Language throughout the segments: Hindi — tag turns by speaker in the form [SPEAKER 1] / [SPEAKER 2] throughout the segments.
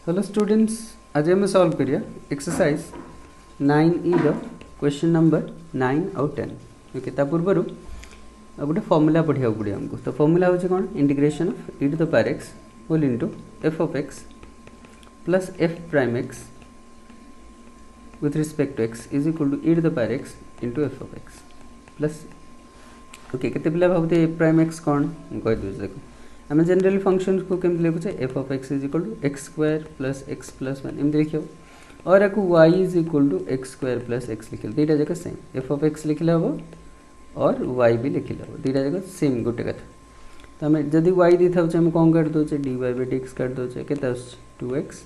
[SPEAKER 1] हेलो स्टूडेंट्स, आज आम सॉल्व करिया एक्सरसाइज 9E क्वेश्चन नंबर 9 आउ 10। ओके, ता पूर्वर गोटे फॉर्मूला पढ़िया पड़े आमको। तो फॉर्मूला हूँ कौन? Integration of e to the power x whole into f of x plus f prime x with respect to x is equal to e to the power x into f of x plus. Okay, केते पिला भावते एफ प्राइम एक्स कौन कह दूँ। देखो आम जनरली फंक्शन को केमती लिखुचे f of x is equal to x square plus x plus one एमती लिख। और आपको y is equal to x square plus x लिखे दुईटा जाक सेम। एफ ऑफ एक्स लिखले हम और वाई भी लिखले हम दुईटा जाक सेम गोटे कथा। तो आम जदि वाई दी था कौन काट दौचे d y by d x काट दौचे के 2x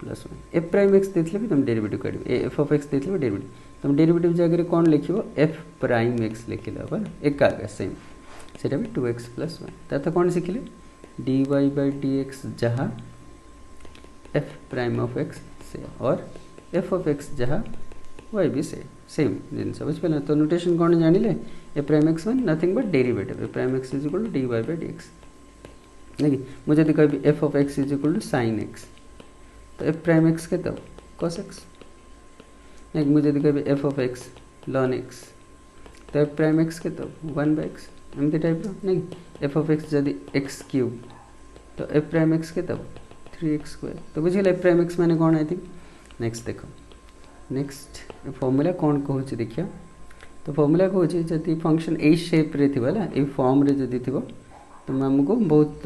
[SPEAKER 1] plus one. F prime x देते भी तुम डेरिवेटिव काट एफ ऑफ एक्स देते डेरिवेटिव तुम डेरिवेटिव जगह कौन लिख एफ प्राइम एक्स लिखले हम एका सेम से भी 2x प्लस वन। तथा कौन शिखिले d y by d x जहाँ एफ प्राइम ऑफ एक्स से और एफ ऑफ एक्स जहाँ वाई भी से सेम जिनस बुझे। तो नोटेशन कौन जानिले a prime x one nothing but derivative a prime x is equal to d y by d x नहीं मुझे जब कह f of x is equal to sine x तो एफ प्राइम एक्स के तब कॉस एक्स नहीं मुझे जब कह f of x ln x तो एफ प्राइम एक्स के तब 1 बाई एक्स एमती टाइप नहीं। एफ ऑफ एक्स जदि एक्स क्यूब तो एफ प्राइम एक्स के तब 3x स्क्वायर। तो बुझे एफ प्राइम एक्स मैंने कौन आई थिंक नेक्स्ट देखो नेक्स्ट फॉर्मूला कौन कहूँ देखिए। तो फॉर्मूला कहूँ जदि फंक्शन ए शेप रे थिबा ना ए फॉर्म रे जदि थिबो तो आमको बहुत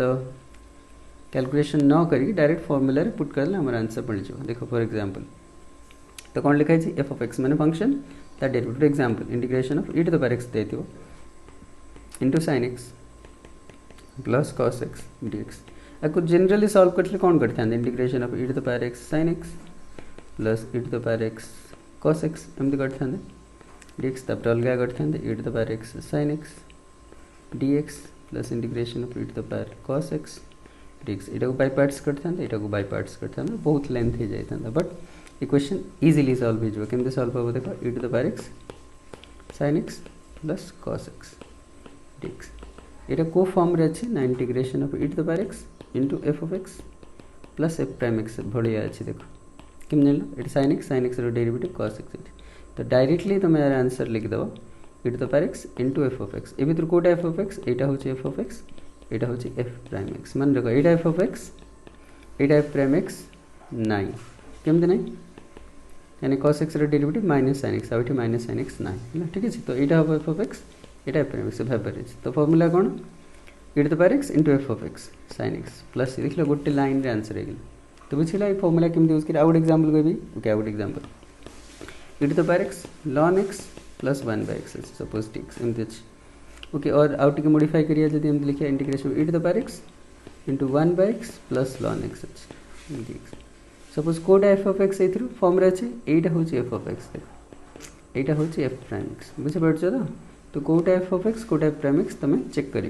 [SPEAKER 1] कैलकुलेशन न करी डायरेक्ट फॉर्मूला रे पुट करले हमर आंसर मिल जाओ। देखो फॉर एग्जांपल तो कौन लिखा है एफ ऑफ एक्स मैंने फंक्शन ता derivative example integration of e to the power x देथिबो into sine x plus cos x d x. आपको जनरली सॉल्व करते कौन करते हैं integration of e to the power x sine x plus e to the power x cos x एमती करते हैं डी एक्स तब अलग करते हैं e to the power x sine x d x plus integration of e to the power cos x d x. यहाँ को बाय पार्ट्स करते हैं यहाँ को बाय पार्ट्स करते हैं बहुत लेंथ हो जाता है बट इक्वेशन इजिली सॉल्व हो केमती सॉल्व हो देखो e to the power x sine x plus cos x d x. यहाँ को फॉर्म रे अच्छे ना integration of e to the power x into f of x plus f prime x बढ़िया अच्छे देखो केम जान ये sine x derivative cos x. तो डायरेक्टली तुम यार आंसर लिखिदेव e to the power x into f of x ए भर कौटा एफ ऑफ एक्स यहाँ हूँ एफ ऑफ एक्स यहाँ हूँ एफ प्राइम एक्स मन रख यहाँ एफ ऑफ एक्स यहाँ एफ प्राइम एक्स नाइन केमती नाइन यानी cos x derivative minus sine x आठ माइनस साइन एक्स नाइन है ठीक है। तो यहाँ हम एफ ऑफ एक्स यहाँ एफ प्राइम एक्स भाई तो फॉर्मूला कौन e to the power x into f of x sine x plus देख लो गोटे लाइन रे आंसर है। तो बुझे फॉर्मूला केमती यूज कर आउट एग्जांपल कहबी ओके आउट example e to the power x ln x plus 1 by x suppose t x एमती अच्छे। ओके और आउट के मॉडिफाई करिए जब एमती लिखिए integration e to the power x into 1 by x plus ln x अच्छे एमती सपोज कोटा एफ ऑफ एक्स ये फॉर्म रे अच्छे यहाँ हूँ एफ ऑफ एक्स देखो यहाँ हूँ एफ प्राइम एक्स बुझीपार। तो कोटा एफ ऑफ एक्स कोटा एफ प्राइम एक्स तुम चेक कर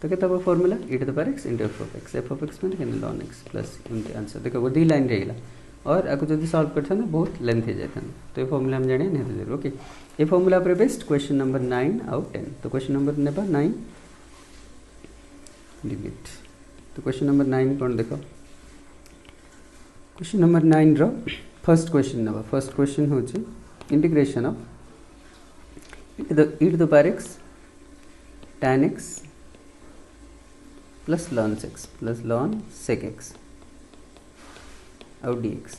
[SPEAKER 1] तो क्या formula e to the power x into f of x मैंने लॉन एक्स प्लस एमती आंसर देखो दी लाइन रहेगा और आपको जब सॉल्व करते बहुत लेंथ हो जाता तो ये फॉर्मूला हम जाने नहीं जरूर। ओके ये फॉर्मूला पर बेस्ट क्वेश्चन नंबर 9 आउट 10। तो क्वेश्चन नंबर ने 9 डिलीट। तो क्वेश्चन नंबर 9 कौन देखो क्वेश्चन नंबर 9 रो फर्स्ट क्वेश्चन नवा फर्स्ट क्वेश्चन हूँ integration of e to the power x tan x plus ln sec x plus ln sec x आउ डी एक्स।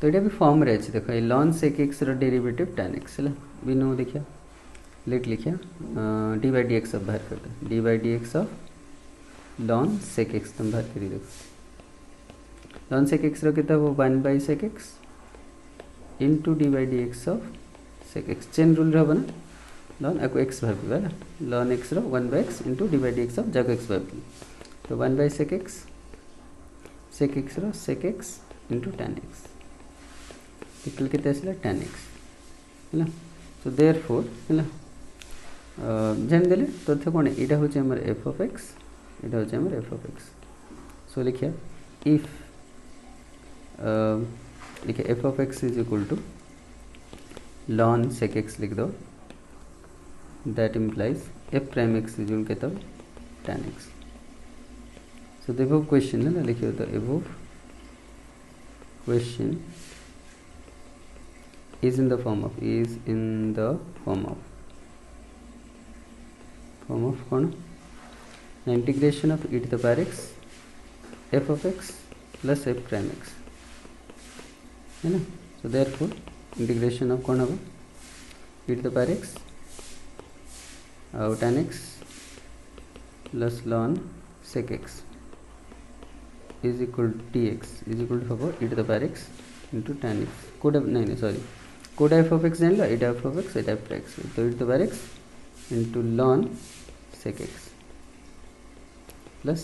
[SPEAKER 1] तो ये भी फॉर्म रहे देखो ये ln sec x derivative tan x है भी नो देखिए लेट लिखिए डी बाई डी एक्स अब बाहर कर दे d by d x of ln sec x तुम बाहर करी देखो लॉन सेक एक्स कितना वो 1 by sec x into d by d x of sec x chain rule रहा ना लॉन आपको एक्स भाव है लॉन एक्स रो 1 by x into d by d x of जग एक्स भाव तो 1 बाई सेक एक्स रो sec x into tan x equal के tan एक्स है तो देयर फोर है जान तथ्य कौन यहाँ हूँ आम एफ ऑफ एक्स यहाँ हूँ आम एफ ऑफ एक्स। सो लिखिए इफ लिखिए f of x is equal to ln sec x लिख दो that implies f prime x is equal to tan x। So the above question है ना लिखिए तो above question is in the form of कौन integration of e to the power x f of x plus f prime x है ना. सो देयरफॉर इंटीग्रेशन ऑफ कौन होगा e to the power x tan x plus ln sec x is equal to dx is equal to होगा e to the power x into tan x. कोड नहीं सॉरी कोड f of x जान लो, eta f of x eta f x, तो e to the power x into ln sec x plus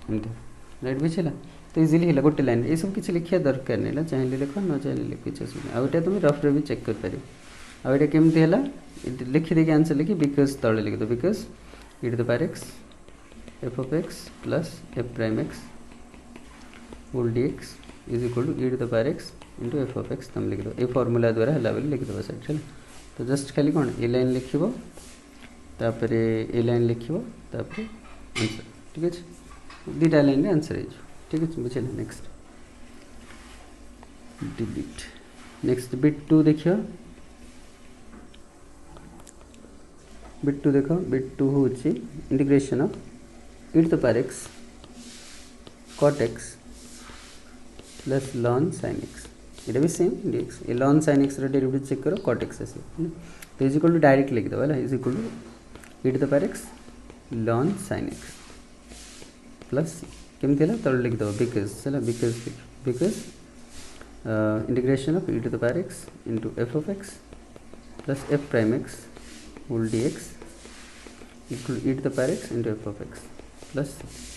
[SPEAKER 1] एमती राइट बुझेगा. तो इजिली है गोटे लाइन ये सब किसी लिखा दरकार नहीं चाहिए लिख न चाहिए लिख किसी असुविधा आउटा तुम रफ्रे भी चेक कर आउटा केमती है लिखिदे आंसर लिखी बिकज तले लिख दो because e to the power x f of x plus f prime x whole dx is equal to e to the power x into f of x तुम लिख दो ये फॉर्मूला द्वारा है बोली लिख दो सर. तो जस्ट खाली कौन ए लाइन लिख ए लाइन लिख आंसर ठीक है दुटा लाइन आंसर है ठीक है बुझे. नेक्स्ट डिलीट नेक्स्ट बिट 2 देखियो बिट 2 देखो बिट 2 होची integration of e to the power x cot x plus ln sin x এটা भी सेम dx ये ln sin x रा डेरिवेटिव चेक करो cot x से तो इज इक्वल टू डायरेक्ट लिख दो वाला is equal to e to the power x ln sin x plus केमती है तले लिख दो बिकज चला because integration of e to the power x into f of x plus f prime x whole dx equal to e to the power x into f of x plus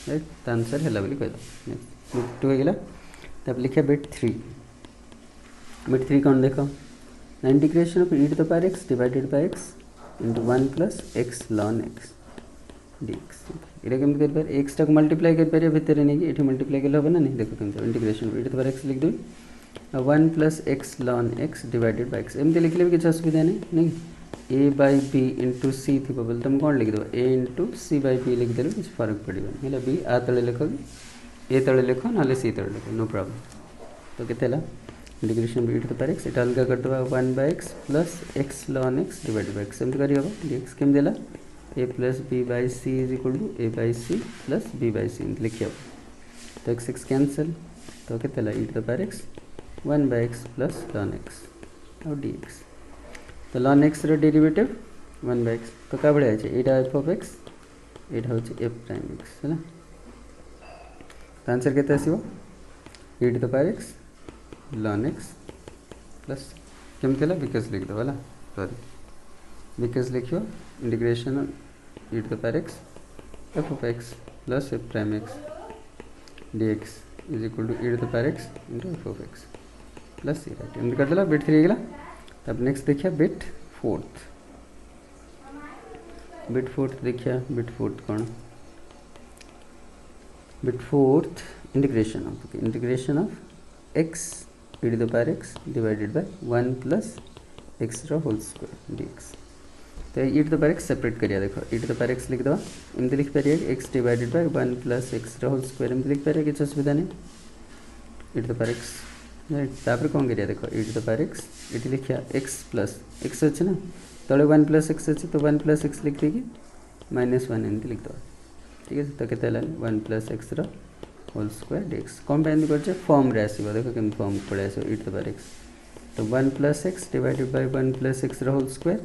[SPEAKER 1] right तो आंसर है बोली कह दो. नेक्स्ट बिट 2 हो गला तब लिखा बिट 3 कौन देखो integration of e to the power x divided bye x into 1 plus x ln x dx এটা কেমন कर पारे x टाक मल्टीप्लाई कर पारे भितर नहीं कि एठी मल्टीप्लाई केले होबे ना नहीं देखो केमते integration e to the power x लिख दो 1 plus x ln x divided bye x एमते लिखले भी किछ असुविधा नहीं a by b into c थी बोल तुम कौन लिख दो a into c by b लिख देलो कुछ फर्क पड़िबो हैला b आ तळे लिखो a तळे लिखो नाले c तळे लिखो नो प्रॉब्लम. तो केतेला integration e to the power x एटा अलगा कर दो 1 by x plus x ln x divided bye x एमते करी होबो dx केम देला a plus b by c is equal to a by c plus b by c लिखिए. तो x x कैंसिल तो केतेला e to the power x 1 by x plus ln x और dx. तो ln x रो डेरिवेटिव 1 by x तो का बढ़िया है एटा f of x एटा होचे f prime x है ना. तो आंसर केते आसीबो e to the power x ln x plus केमतेला बिकज लिख दो वाला सॉरी बिकज लिखियो integration e to the power x f of x plus f prime x dx is equal to e to the power x into f of x plus c right एमती कर देला बिट 3 गेला. तब नेक्स्ट देखिए बिट 4th देखिए बिट 4th कौन bit 4th integration of x e to the power x divided by 1 plus x रा होल स्क्वायर dx. तो e to the power x separate करिया देखो e to the power x लिख दो एमती लिख पारिए x divided by 1 plus x रा होल स्क्वायर एमती लिख पारिए किछ असुविधा नहीं e to the power x right. तापर कौन करिया देखो e to the power x eighty लिखिया x plus x अच्छे ना तले 1 plus x अच्छे तो 1 plus x लिख देगी -1 एमती लिख दो ठीक है. तो केते 1 plus x रा होल स्क्वायर dx कौन बेंदी करछे फॉर्म रे आसीबो देखो केम फॉर्म पड़े आसीबो e to the power x. तो 1 plus x divided by 1 plus x रा whole square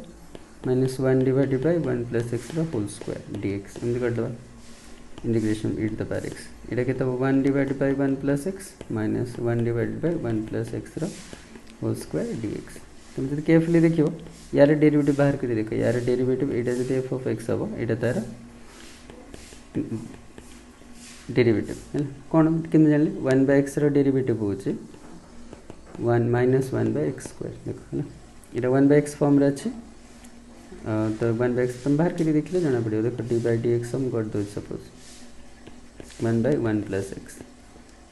[SPEAKER 1] -1 divided by 1 plus x रा होल स्क्वायर dx एमती कर दो integration e to the power x एटा केते 1 divided by 1 plus x -1 divided by 1 plus x रा होल स्क्वायर dx. तुम जब केयरफुली देखियो यार डेरिवेटिव बाहर कर देखो यार डेरिवेटिव एटा जदि f of x हबो एटा तार डेरिवेटिव है कौन केम जानले 1 by x रा डेरिवेटिव होचे 1 -1 by x स्क्वायर देखो है ना एटा 1 by x फॉर्म रे अछि. तो 1 by x तुम बाहर के लिए देख ले जाना पड़ेगा देखो d by dx हम कर दो सपोज 1 by 1 plus x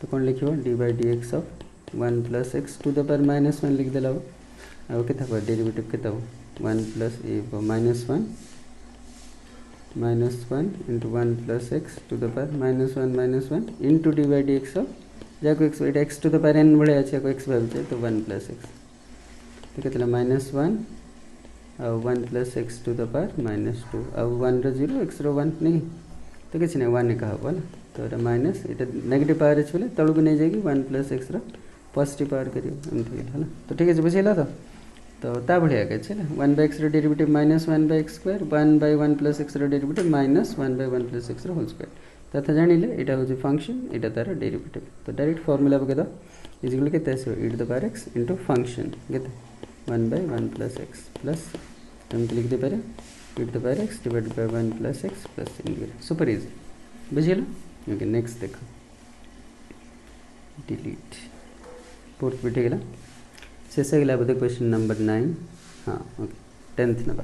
[SPEAKER 1] तो कौन लिखियो d by dx of 1 plus x to the power -1 लिख देला अब केता पर derivative केता 1 plus a -1 into 1 plus x to the power -1 into d by dx of जहाँ एक्स ये x to the power n भाया अच्छे एक्स भावे तो 1 प्लस एक्स तो कहते -1 आ 1 plus x to the power -2 आ 1 रो 0 एक्स रो 1 नहीं तो किसी नहीं 1 कहा बोला तो ये माइनस ये नेगेटिव पावर अच्छे बोले तलू को नहीं जाएगी 1 प्लस एक्स रो पॉजिटिव पावर करियो है ना तो ठीक है बुझेगा तो ता भाया अच्छे 1 by x derivative -1 by x square 1 by 1 plus x derivative -1 by 1 plus x whole square तथा जानिले एटा हूँ फंक्शन एटा तार डेरिवेटिव तो डायरेक्ट फॉर्मूला पकईद इजिकल के e to the power x into function के 1 बाय 1 प्लस एक्स प्लस एमती लिख दे पारे e to the power x divide by 1 plus x plus integrate super easy बुझेगा ओके नेक्स्ट देख डिलीट फोर्थ बिट गला शेष गला बोधे क्वेश्चन नंबर 9 हाँ ओके 10th नवा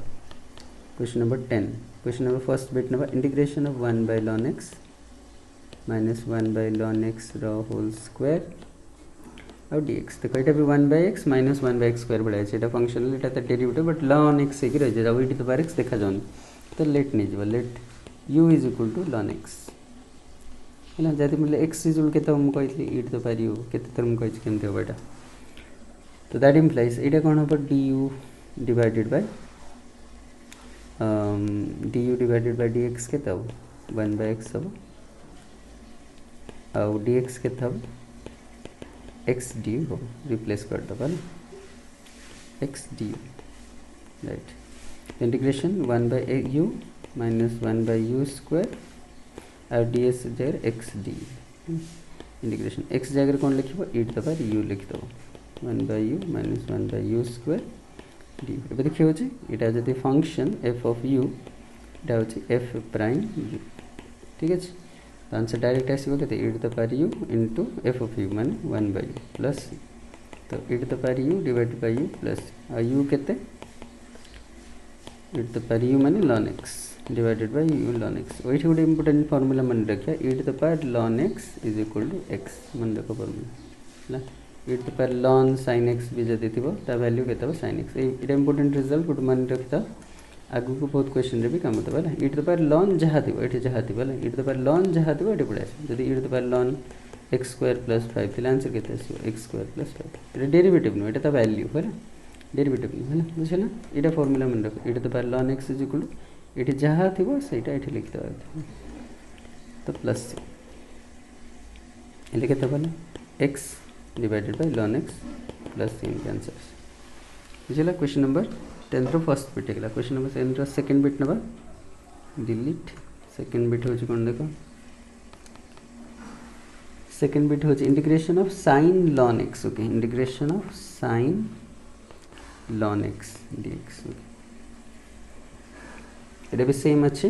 [SPEAKER 1] question number 10 question number first bit नवा integration of 1 by ln x minus 1 by ln x रो होल स्क्वायर और dx तो कईटा भी 1 by x minus 1 by x square बढ़ाई है फंक्शनल एटा तो डेरिवेटिव बट ln x एक रही है e to the power x देखा जाऊन तो लेट नहीं जीव let u is equal to ln x है ना जब मतलब x इज के तो मुझे कही ई टू द पावर u केते तर मुझे कही केमती हम एटा तो दैट इम्प्लाइज एटा कौन हम du divided by du divided by dx के तब 1 बाय x हम और dx के तब x du हो रिप्लेस कर दबा ना x du right integration 1 by u minus 1 by u square और ds जगह x du इंटीग्रेशन x जगह कौन लिखिबो e to the power u लिख दो 1 by u minus 1 by u square du एबे देखियो अछि एटा जति फंक्शन f ऑफ u एटा अछि f प्राइम u ठीक है तो आंसर डायरेक्ट आसीबो केते e to the power u into f of u माने 1 बाय u प्लस तो e to the power u divided by u plus आ u केते e to the power u माने ln x divided by u ln x ओइठी गोटे इंपोर्टेंट फार्मूला मन रखिया e to the power ln x is equal to x मन रखो फार्मूला ला e to the power ln sin x भी जदि थिबो ता वैल्यू केते sin x एटा इंपोर्टेंट रिजल्ट गुड मन रखता आगु को बहुत क्वेश्चन रे भी काम होता है e to the power ln जहाँ थी ये जहाँ थी e to the power ln जहाँ थी ये पड़ा जब e to the power ln x square plus 5 थी आंसर केते x स्क्वायर प्लस 5 ये डेरिवेटिव नो ये वैल्यू है ना डेरिवेटिव नो है ना बुझे ना ये फॉर्मूला मन रख e to the power ln x is equal to ये जहाँ थी सेटा ये लिख दे तो प्लस ये केते बोला x divided by ln x plus इन आंसर बुझेला क्वेश्चन नंबर 10 रो फर्स्ट बिट गला क्वेश्चन नंबर 10 रो सेकंड बिट नबा डिलीट सेकंड बिट होची कोन देखो सेकंड बिट होची integration of sin ln x okay integration of sin ln x dx okay एटा भी सेम अच्छे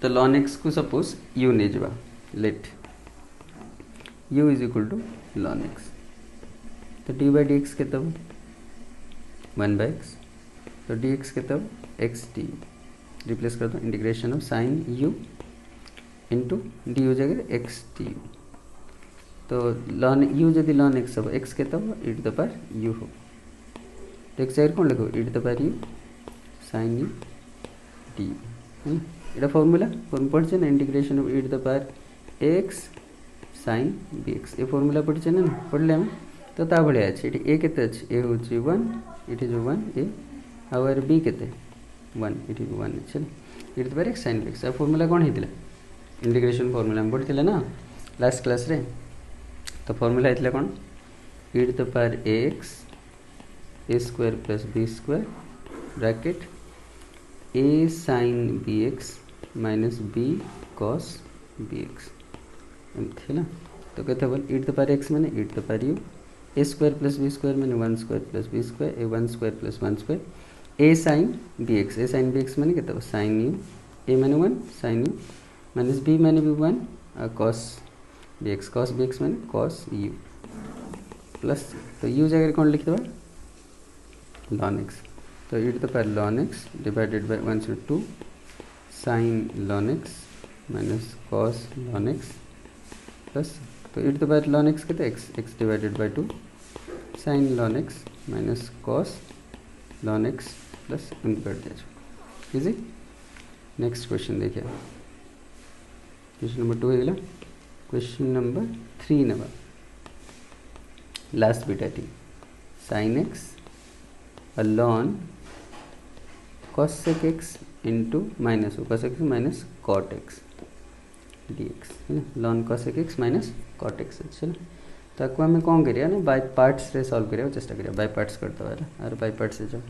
[SPEAKER 1] तो ln x को सपोज u ने जबा let u is equal to ln x तो d बाय dx के तब 1 बाय x तो dx के तब x du रिप्लेस कर दो integration of sin u into D हो जाएगा x du तो ln u जदि ln x हो x के तब e to the power u हो तो x जगह कौन लिखो e to the power u sin u du है एटा फार्मूला पढ़ ना integration of e to the power x sin bx ए फार्मूला पढ़ ना पढ़ले हम तो ता भाया अच्छे ए केते अच्छे ए हूँ 1 ये जो 1 ए आवर बी केते 1 ये 1 चल ये तो डायरेक्ट sin bx फार्मूला कौन होता इंटीग्रेशन फार्मूला हम पढ़ते ना लास्ट क्लास रे तो फार्मूला होता कौन e to the power x a square plus b square bracket a sin bx minus b cos bx है ना तो कहते बोल e to the power x मैंने e to the power u a square plus b square मैंने 1 स्क्वायर प्लस बी स्क्वायर ए 1 square plus 1 square a sine bx मैंने कहते साइन यू ए मैंने 1 साइन यू माइनस बी मैंने भी 1 कॉस bx मैंने कॉस यू प्लस तो यू जगह कौन लिख दो ln x तो e to the power ln x divided by 1 से 2 sine ln x minus cos ln x plus तो e to the power ln x कहते x divided by 2 sine ln x minus cos ln x plus इन कर दिया इजी नेक्स्ट क्वेश्चन देखिए क्वेश्चन नंबर 2 है क्वेश्चन नंबर 3 नवा last beta T sin x ln cos sec x into minus cos x minus cot x dx है ln cos sec x minus cot x अच्छा ताको आम कौन करिया ना बाय पार्ट्स रे सॉल्व करिया चेष्टा करिया बाय पार्ट्स करते हैं और बाय पार्ट्स से जो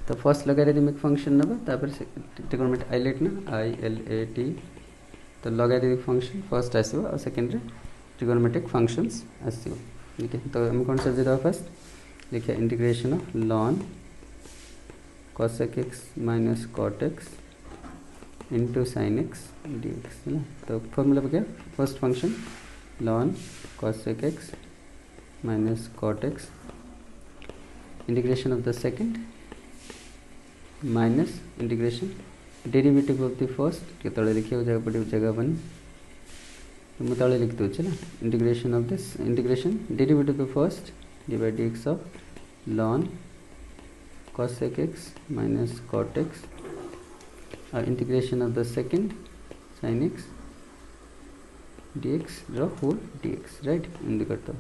[SPEAKER 1] तो फर्स्ट लॉगरिथमिक फंक्शन नबा तापर ट्रिगोनोमेट्रिक आइलेट ना ILAT तो लॉगरिथमिक फंक्शन फर्स्ट आसो और सेकंड रे ट्रिगोनोमेट्रिक फंक्शंस आसो ठीक है तो हम कौन सब्जेक्ट दवा फर्स्ट लिखिए integration of ln cos x minus cot x into sin x dx है ना तो फॉर्मूला क्या first function ln cos x minus cot x integration of the second minus integration derivative of the first के तले लिखिए जगह पड़े जगह बनी तो मैं तले लिख दूँ चला integration of this integration derivative of first divide dx of ln cos x minus cot x और integration of the second sin x dx रो होल dx राइट इन करता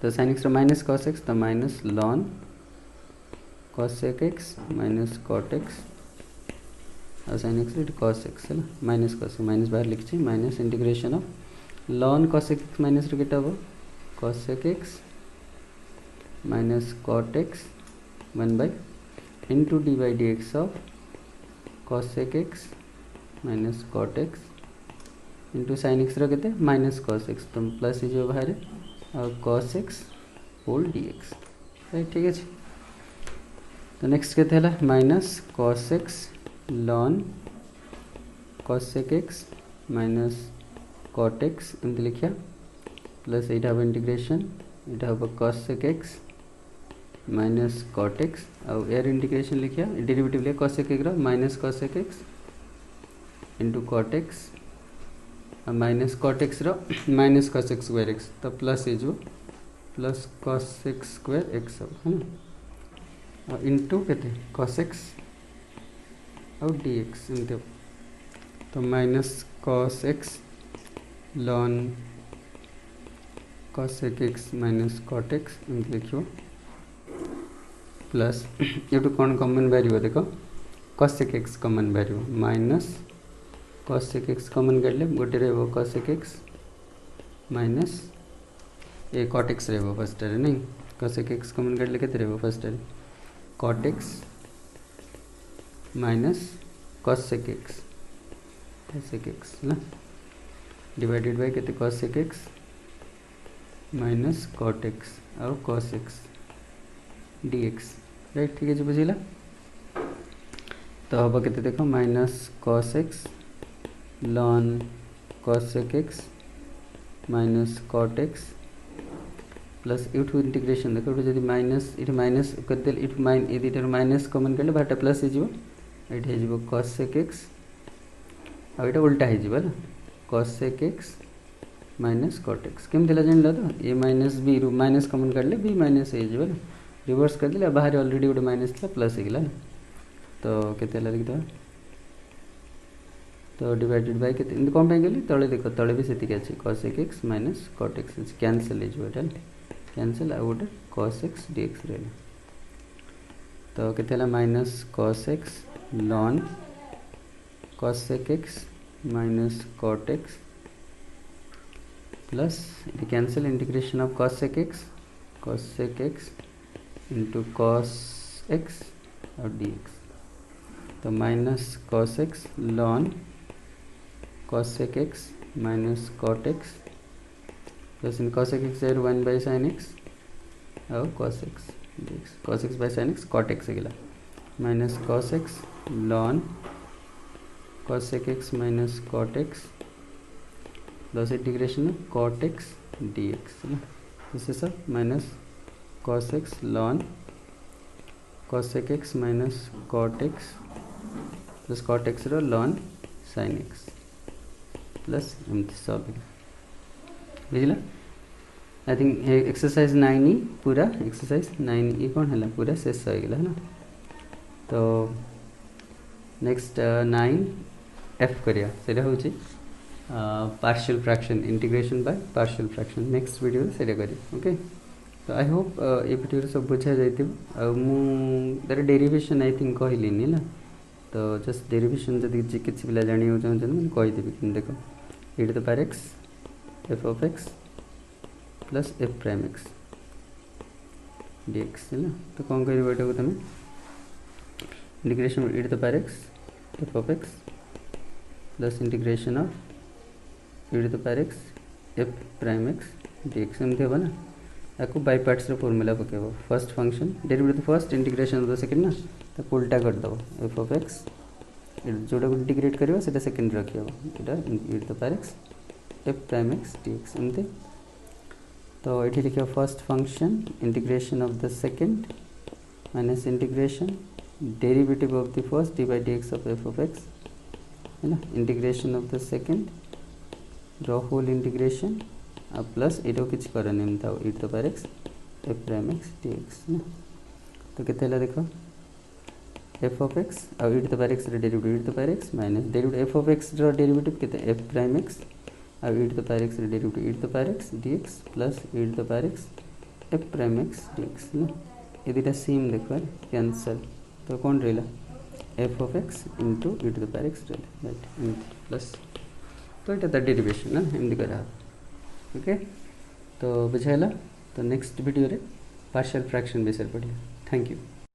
[SPEAKER 1] तो sin x रो माइनस cos x तो minus ln cos x minus cot x और sin x रो cos x है ना माइनस cos माइनस बाहर लिख छी minus integration of ln cos x minus रो केटा हो cos x minus cot x 1 by into d by dx of cos x minus cot x into sin x रो केते माइनस cos x तो प्लस जो बाहर और cos x whole dx right ठीक है तो नेक्स्ट केते हला minus cos x ln cos x minus cot x एमती लिखिया प्लस एटा हम इंटीग्रेशन एटा हम cos x minus cot x और एयर इंटीग्रेशन लिखिया डेरिवेटिव लिया cos x रो minus cos x into cot x minus cot x रो minus cos x square x तो प्लस जो plus cos x square x सब है ना और इंटू कहते cos x और dx इनते तो minus cos x ln cos x minus cot x इनते लिखियो प्लस ये तो कौन कॉमन वैल्यू देखो cos x common value minus cos x common कर ले गोटे रे वो cos x माइनस ए cot x रे वो फर्स्ट रे नहीं cos x कॉमन कर ले केते रे वो फर्स्ट रे cot x minus cos x ना डिवाइडेड बाय केते cos x minus cot x और cos x dx राइट ठीक है जो बुझिला तो अब केते देखो minus cos x ln cos x minus cot x plus इठू इंटीग्रेशन देखो जदि माइनस इठ माइनस कर देल इठ माइन ए दिटर माइनस कॉमन करले बाटा प्लस हे जीवो एठ हे जीवो cos x आ एटा उल्टा हे जीवो ना cos x minus cot x केम देला जान ला तो a माइनस b रु माइनस कॉमन करले b माइनस हे जीवो ना रिवर्स कर दिले बाहर ऑलरेडी गोटे माइनस था प्लस हे गेला तो केते ला लिख दो तो डिवाइडेड बाय केते इन कोन पे गेली तळे देखो तळे भी सेति के अछि cos x minus cot x cancel हे जीवो एटा कैंसिल आ गोटे cos x dx रे तो केते ला minus cos x ln cos x minus cot x plus it cancel integration of cos x into cos x और dx तो minus cos x ln cos x minus cot x plus इन cos x 1 by sin x और cos x dx cos x by sin x cot x गेला minus cos x ln cos x minus cot x plus integration cot x dx है ना इसे सब minus cos x ln cos x minus cot x plus cot x रो ln sin x प्लस एमती सॉल्व बुझला आई थिंक एक्सरसाइज 9 ही पूरा एक्सरसाइज 9 ही कौन है पूरा शेष हो गला है ना तो नेक्स्ट 9 एफ करिया सेटा होची partial fraction integration by partial fraction next video से करी ओके। तो आई होप ये वीडियो सब बुझा जाइए मुझे डेरिवेशन आई थिंक कहलिनी ना तो जस्ट डेरिवेशन जब किसी पिला जाना चाहते मैं कहीदेवी कि देख e to the power x f of x plus f prime x dx है ना। तो कौन कर तुम integration e to the power x f of x plus integration of e to the power x f prime x dx एमती हम ना आपको बाय पार्ट्स फॉर्मूला पकेब first function derivative first integration of the second ना तो उल्टा करदेव f of x जोटा इंटीग्रेट कर सेकेंड रखी यहाँ e to the power x f prime x dx एमती। तो ये लिखा first function integration of the second minus integration derivative of the first d by d x of f of x है ना इंटीग्रेशन ऑफ द सेकंड रो होल इंटीग्रेशन प्लस ये किसी करनी एमती e to the power x f prime x d x ना। तो केते देख एफ ऑफ एक्स आ e to the power x derivative e to the power x minus derivative f of x derivative केते एफ प्राइम एक्स आ e to the power x derivative e to the power x dx plus e to the power x f prime x dx ना ये दुटा सेम देखो कैंसल तो कौन रहा f of x into e to the power x रहा राइट प्लस तो ये डेरिवेशन ना एमती करा ओके। तो बुझाला तो नेक्स्ट वीडियो रे पार्शियल फ्रैक्शन विषय पढ़िया थैंक यू।